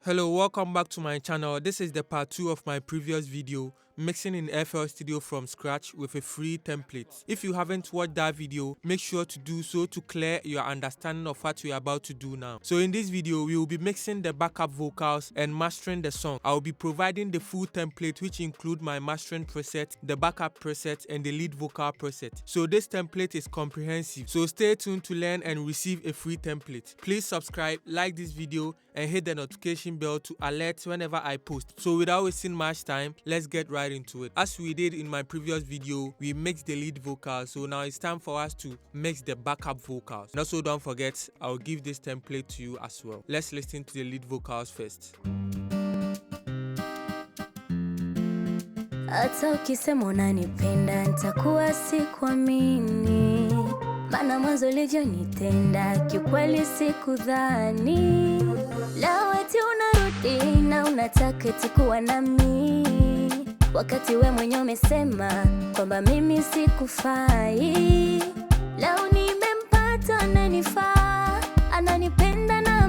Hello, welcome back to my channel. This is the part 2 of my previous video, mixing in FL Studio from scratch with a free template. If you haven't watched that video, make sure to do so to clear your understanding of what we are about to do now. So in this video, we will be mixing the backup vocals and mastering the song. I will be providing the full template, which include my mastering preset, the backup preset, and the lead vocal preset. So this template is comprehensive. So stay tuned to learn and receive a free template. Please subscribe, like this video, and hit the notification bell to alert whenever I post. So without wasting much time, let's get right into it. As we did in my previous video, we mixed the lead vocals, so now it's time for us to mix the backup vocals. And also don't forget, I'll give this template to you as well. Let's listen to the lead vocals first. Hata ukisema unanipenda nitakuwa sikuamini, maana mwanzo ulivyonitenda kiukweli sikudhani. Leo eti unarudi na unataka eti kuwa nami, wakati we mwenyewe umesema kwamba mimi sikufai. Leo nimempata ananifaa, ananipenda na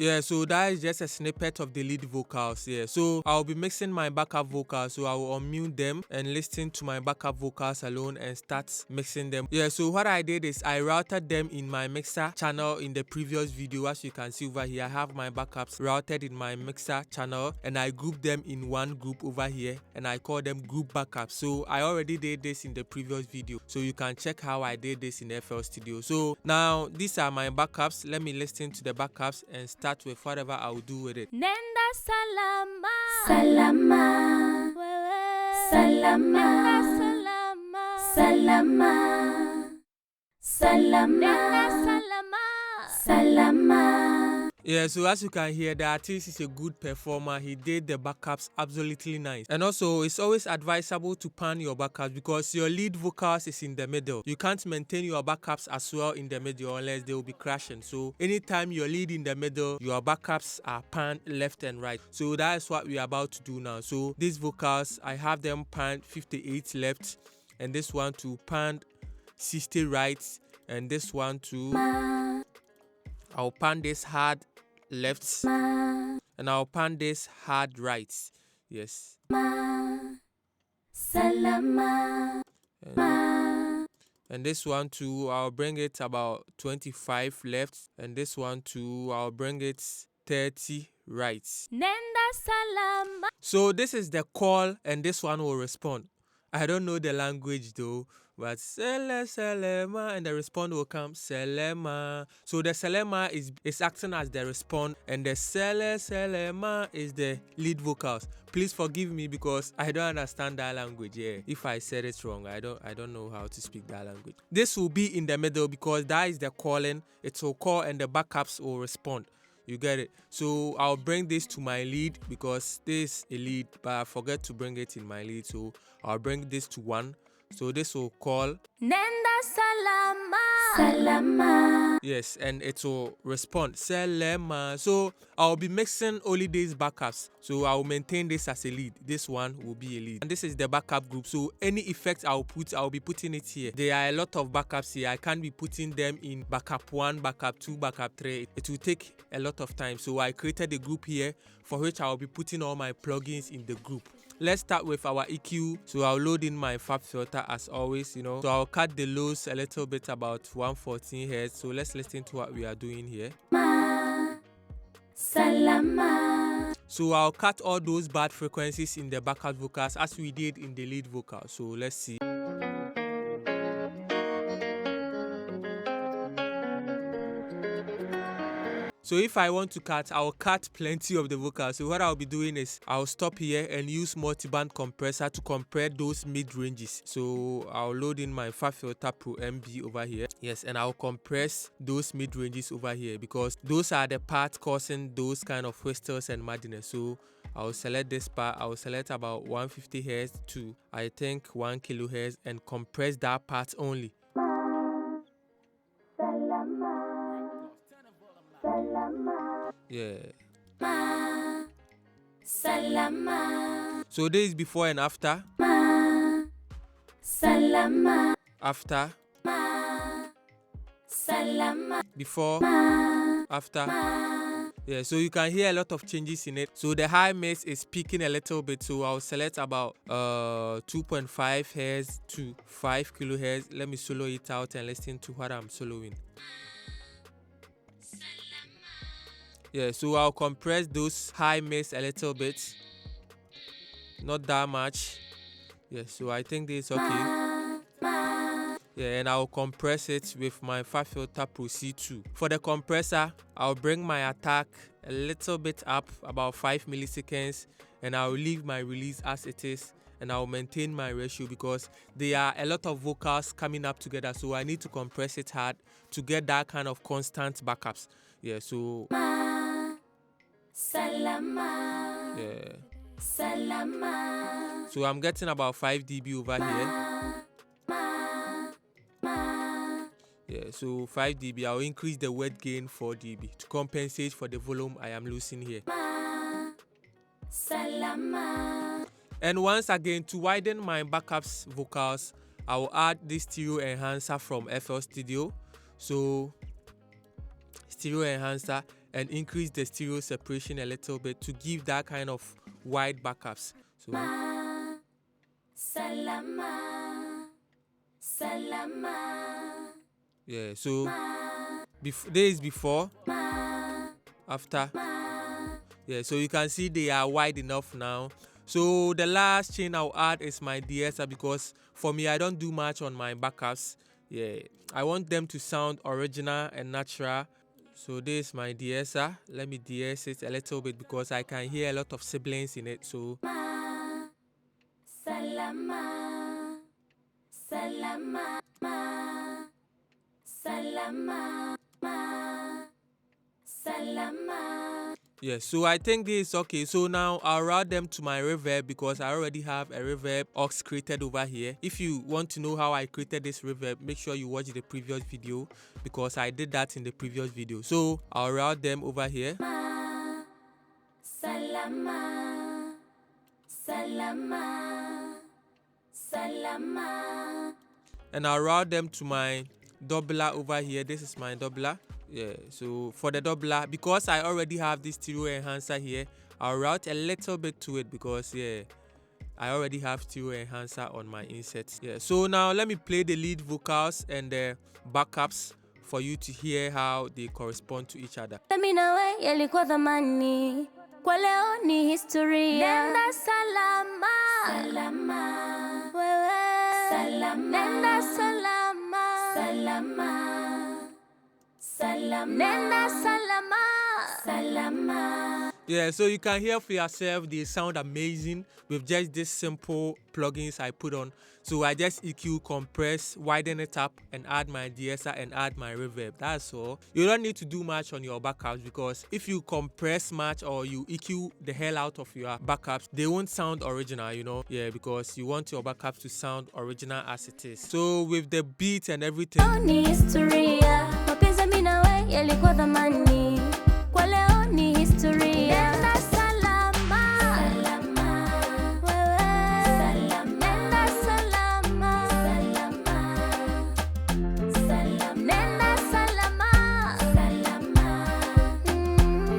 Yeah, so that is just a snippet of the lead vocals. Yeah, so I'll be mixing my backup vocals, so I will unmute them and listen to my backup vocals alone and start mixing them. Yeah, so what I did is I routed them in my mixer channel in the previous video. As you can see over here, I have my backups routed in my mixer channel and I grouped them in one group over here and I call them group backups. So I already did this in the previous video, so you can check how I did this in FL Studio. So now these are my backups. Let me listen to the backups and start with whatever I will do with it. Nenda salama, salama, salama, salama, salama, salama, salama, salama. Yeah, so as you can hear, the artist is a good performer. He did the backups absolutely nice. And also, it's always advisable to pan your backups because your lead vocals is in the middle. You can't maintain your backups as well in the middle unless they will be crashing. So anytime your lead in the middle, your backups are panned left and right. So that is what we are about to do now. So these vocals, I have them panned 58 left, and this one to panned 60 right, and this one to I'll pan this hard left and I'll pan this hard right. Yes. And this one too, I'll bring it about 25 left, and this one too, I'll bring it 30 right. So this is the call and this one will respond. I don't know the language though, but selema, and the response will come selema. So the selema is acting as the response, and the selema is the lead vocals. Please forgive me because I don't understand that language. Yeah, if I said it wrong, I don't know how to speak that language. This will be in the middle because that is the calling. It will call and the backups will respond. You get it? So I'll bring this to my lead because this is a lead, but I forget to bring it in my lead. So I'll bring this to 1. So this will call Nenda salama, salama. Yes, and it will respond Selema. So I'll be mixing only these backups. So I'll maintain this as a lead. This one will be a lead. And this is the backup group. So any effect I'll be putting it here. There are a lot of backups here. I can't be putting them in backup 1, backup 2, backup 3. It will take a lot of time. So I created a group here for which I'll be putting all my plugins in the group. Let's start with our EQ. So I'll load in my fab filter as always, you know. So I'll cut the lows a little bit, about 114 Hz. So let's listen to what we are doing here. Salama. So I'll cut all those bad frequencies in the backup vocals as we did in the lead vocal. So let's see. So if I want to cut, I'll cut plenty of the vocals. So what I'll be doing is I'll stop here and use multiband compressor to compress those mid ranges. So I'll load in my Fab Filter Pro MB over here. Yes, and I'll compress those mid ranges over here because those are the parts causing those kind of whistles and madness. So I'll select this part. I'll select about 150 Hz to I think 1 kHz and compress that part only. Yeah. Salama. So this is before and after. Salama. After. Salama. Before. After. Yeah, so you can hear a lot of changes in it. So the high mix is peaking a little bit, so I'll select about 2.5 hertz to 5 kilohertz. Let me solo it out and listen to what I'm soloing. Yeah, so I'll compress those high mix a little bit, not that much. Yeah, so I think this is okay. Yeah, and I'll compress it with my Fat Filter Pro C2. For the compressor, I'll bring my attack a little bit up, about 5 milliseconds, and I'll leave my release as it is, and I'll maintain my ratio because there are a lot of vocals coming up together, so I need to compress it hard to get that kind of constant backups. Yeah, so Salama. yeah. Salama. So I'm getting about 5 dB over here. Yeah, so 5 dB. I'll increase the word gain 4 dB to compensate for the volume I am losing here. Salama. And once again, to widen my backups vocals, I will add this stereo enhancer from FL Studio. So stereo enhancer, and increase the stereo separation a little bit to give that kind of wide backups. So Salama. Salama. yeah, so there is before, after. Yeah, so you can see they are wide enough now. So the last chain I'll add is my de-esser because for me I don't do much on my backups. Yeah, I want them to sound original and natural. So this is my de-esser. Let me de-ess it a little bit because I can hear a lot of sibilance in it. So Salama. Salama. Salama. Salama. yeah, so I think this is okay. So now I'll route them to my reverb because I already have a reverb aux created over here. If you want to know how I created this reverb, make sure you watch the previous video because I did that in the previous video. So I'll route them over here. Salama. Salama. Salama. And I'll route them to my doubler over here. This is my doubler. Yeah, so for the doubler, because I already have this stereo enhancer here, I'll route a little bit to it because yeah, I already have stereo enhancer on my insets. Yeah, so now let me play the lead vocals and the backups for you to hear how they correspond to each other. Mimi nawe yalikuwa zamani, kwa leo ni historia. Nenda salama. Salama. Wewe. Salama. Nenda salama. Salama. Salama. Nenda salama. Salama. Yeah, so you can hear for yourself, they sound amazing with just this simple plugins I put on. So I just EQ, compress, widen it up, and add my de-esser and add my reverb. That's all. You don't need to do much on your backups because if you compress much or you EQ the hell out of your backups, they won't sound original, you know? Yeah, because you want your backups to sound original as it is. So with the beat and everything. Ni historia. Mapenzi mimi nawe yalikuwa zamani. Kwa leo ni historia. Nenda salama. Salama. Wewe. Salama. Nenda salama. Salama. Salama. Nenda salama. Salama.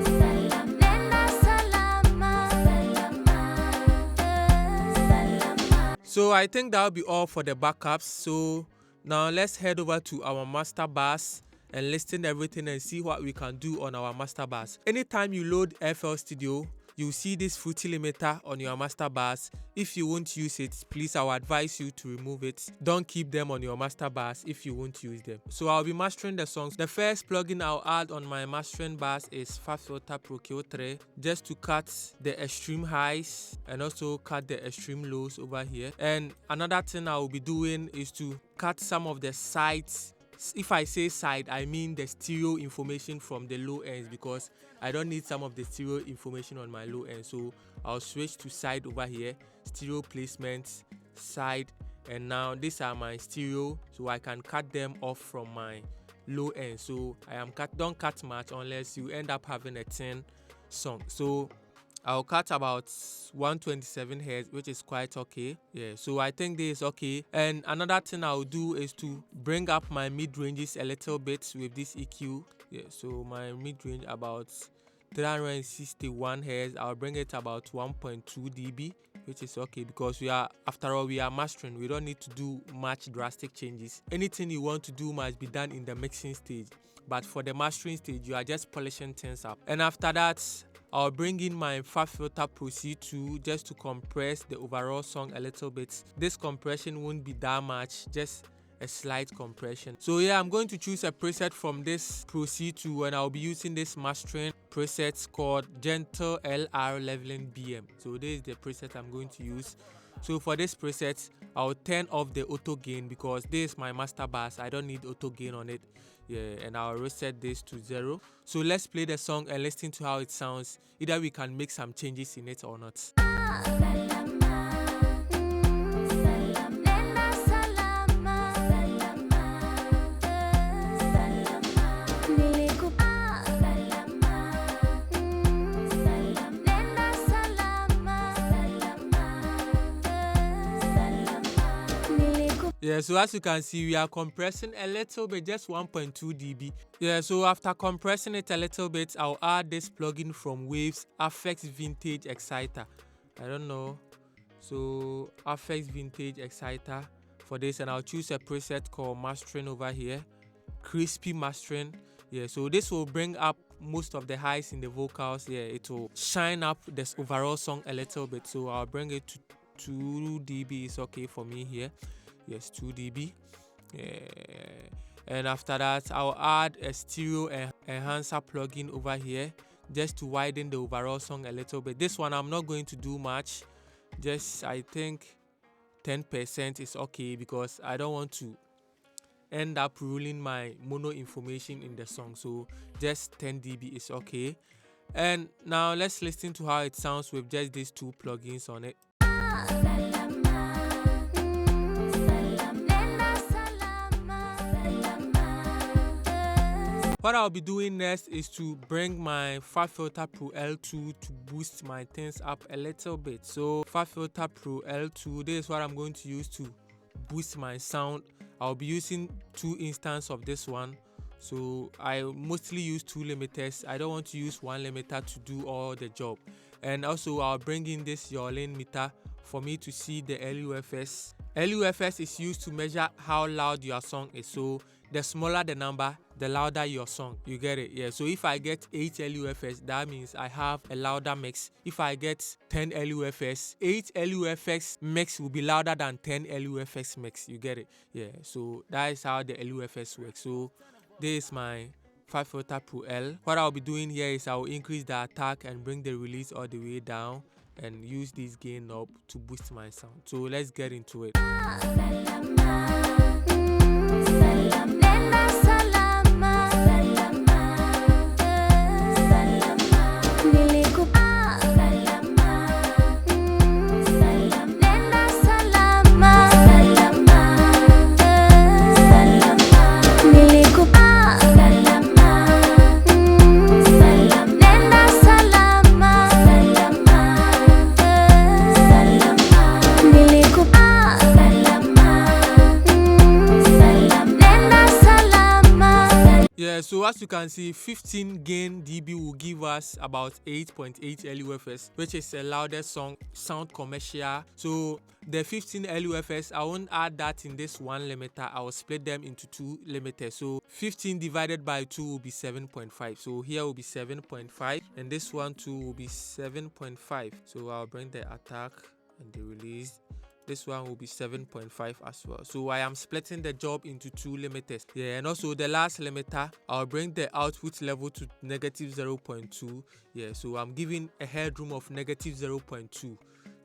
Salama. Nenda salama. Salama. So I think that'll be all for the backups. So now let's head over to our master bus and listen everything and see what we can do on our master bus. Anytime you load FL Studio, you'll see this fruity limiter on your master bus. If you won't use it, please I will advise you to remove it. Don't keep them on your master bus if you won't use them. So I'll be mastering the songs. The first plugin I'll add on my mastering bus is Fat Filter Pro Q3, just to cut the extreme highs and also cut the extreme lows over here. And another thing I will be doing is to cut some of the sides. If I say side, I mean the stereo information from the low ends because I don't need some of the stereo information on my low end. So I'll switch to side over here, stereo placement, side, and now these are my stereo, so I can cut them off from my low end. So don't cut much unless you end up having a 10 song. So I'll cut about 127 Hz, which is quite okay. Yeah, so I think this is okay. And another thing I'll do is to bring up my mid ranges a little bit with this EQ. Yeah, so my mid range about 361 Hz. I'll bring it about 1.2 dB, which is okay because after all, we are mastering. We don't need to do much drastic changes. Anything you want to do must be done in the mixing stage. But for the mastering stage, you are just polishing things up. And after that, I'll bring in my Fab Filter Pro C2 just to compress the overall song a little bit. This compression won't be that much, just a slight compression. So yeah, I'm going to choose a preset from this Pro C2 and I'll be using this mastering preset called Gentle LR Leveling BM. So this is the preset I'm going to use. So for this preset, I'll turn off the auto gain because this is my master bass. I don't need auto gain on it. Yeah, and I'll reset this to 0. So let's play the song and listen to how it sounds. Either we can make some changes in it or not. Yeah, so as you can see, we are compressing a little bit, just 1.2 dB. Yeah, so after compressing it a little bit, I'll add this plugin from Waves, Affect Vintage Exciter. I don't know. So Affect Vintage Exciter for this, and I'll choose a preset called Mastering over here, Crispy Mastering. Yeah, so this will bring up most of the highs in the vocals. Yeah, it will shine up this overall song a little bit. So I'll bring it to 2 dB. It's okay for me here. Yes, 2 dB. And after that, I'll add a stereo enhancer plugin over here just to widen the overall song a little bit. This one I'm not going to do much, just I think 10% is okay because I don't want to end up ruling my mono information in the song. So just 10 dB is okay. And now let's listen to how it sounds with just these 2 plugins on it. What I'll be doing next is to bring my Fab Filter Pro L2 to boost my things up a little bit. So Fab Filter Pro L2, this is what I'm going to use to boost my sound. I'll be using 2 instances of this one. So I mostly use 2 limiters. I don't want to use 1 limiter to do all the job. And also I'll bring in this Yolin meter for me to see the LUFS. LUFS is used to measure how loud your song is. So the smaller the number, the louder your song. You get it? Yeah. So if I get 8 LUFS, that means I have a louder mix. If I get 10 LUFS, 8 LUFS mix will be louder than 10 LUFS mix. You get it? Yeah. So that is how the LUFS works. So this is my Fab Filter Pro L. What I'll be doing here is I'll increase the attack and bring the release all the way down and use this gain knob to boost my sound. So let's get into it. So as you can see, 15 gain dB will give us about 8.8 LUFS, which is the loudest sound commercial. So the 15 LUFS, I won't add that in this 1 limiter. I will split them into 2 limiters. So 15 divided by 2 will be 7.5. So here will be 7.5 and this one too will be 7.5. So I'll bring the attack and the release. This one will be 7.5 as well. So I am splitting the job into 2 limiters. Yeah, and also the last limiter, I'll bring the output level to negative 0.2. Yeah, so I'm giving a headroom of negative 0.2.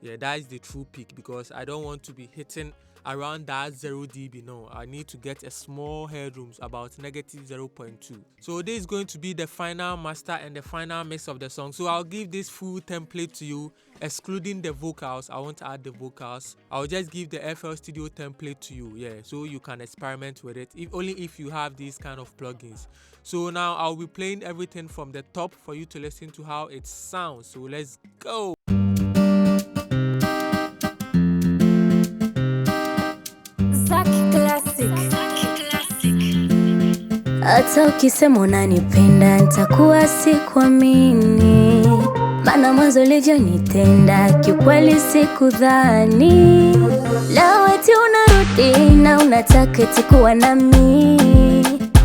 Yeah, that is the true peak because I don't want to be hitting around that 0 dB. No, I need to get a small headrooms about negative 0.2. So this is going to be the final master and the final mix of the song. So I'll give this full template to you, excluding the vocals. I won't add the vocals. I'll just give the FL Studio template to you. Yeah, so you can experiment with it, only if you have these kind of plugins. So now I'll be playing everything from the top for you to listen to how it sounds. So let's go. Hata ukisema unanipenda nitakuwa sikuamini, maana mwanzo ulivyonitenda kiukweli sikudhani. Leo eti unarudi na unataka eti kuwa nami,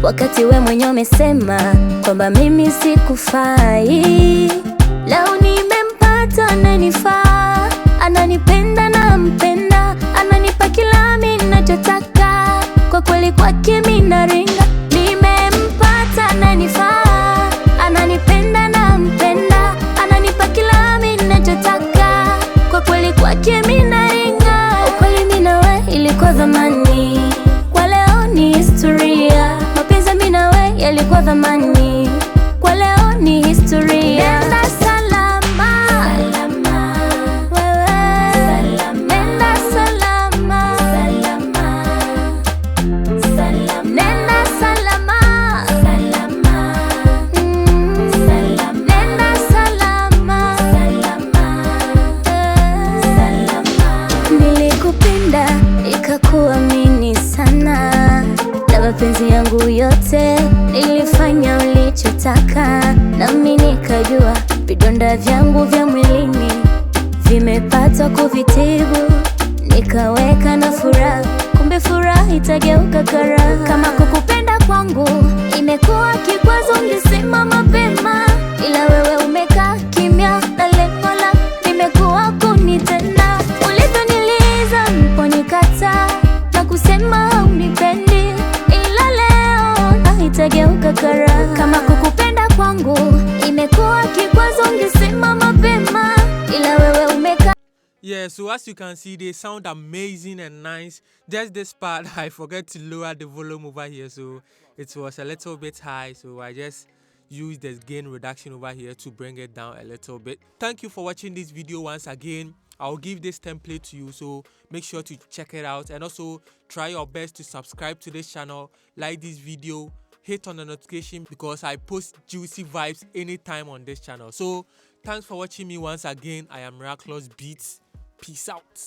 wakati we mwenyewe umesema kwamba mimi sikufai. Leo nimempata ananifaa, ananipenda na mpenda, ananipa kila mimi ninachotaka, kwa kweli kwake mimi naringa. Nimempata ananifaa, ananipenda na mpenda, ananipa kila mimi ninachotaka, kwa kweli kwake mimi naringa. Ukweli mimi na wewe ilikuwa zamani, kwa leo ni historia. Mapenzi mimi na wewe yalikuwa zamani, kwa leo ni historia. Nenda salama, salama, wewe salama. Nenda salama, salama, salama. Nenda salama, salama, salama. Nenda salama, salama, salama. Nilikupenda ikakuamini sana, na mapenzi yangu yote nilifanya ulichotaka, nami nikajua vidonda vyangu vya mwilini vimepata kuvitibu, nikaweka na furaha, kumbe furaha itageuka karaha. Kama kukupenda kwangu imekuwa kikwazo, ungesema mapema, ila wewe umekaa kimya, na lengo la limekuwa kunitenda. Ulivyoniliza mponikata na kusema haunipendi, ila leo itageuka karaha. Kama kukupenda kwangu imekuwa kikwazo, ungesema mapema, ila wewe umekaa. Yeah, so as you can see, they sound amazing and nice. Just this part, I forgot to lower the volume over here, so it was a little bit high, so I just used the gain reduction over here to bring it down a little bit. Thank you for watching this video once again. I'll give this template to you, so make sure to check it out, and also try your best to subscribe to this channel, like this video, hit on the notification, because I post juicy vibes anytime on this channel. So thanks for watching me once again. I am Mirakilouz Beatz. Peace out.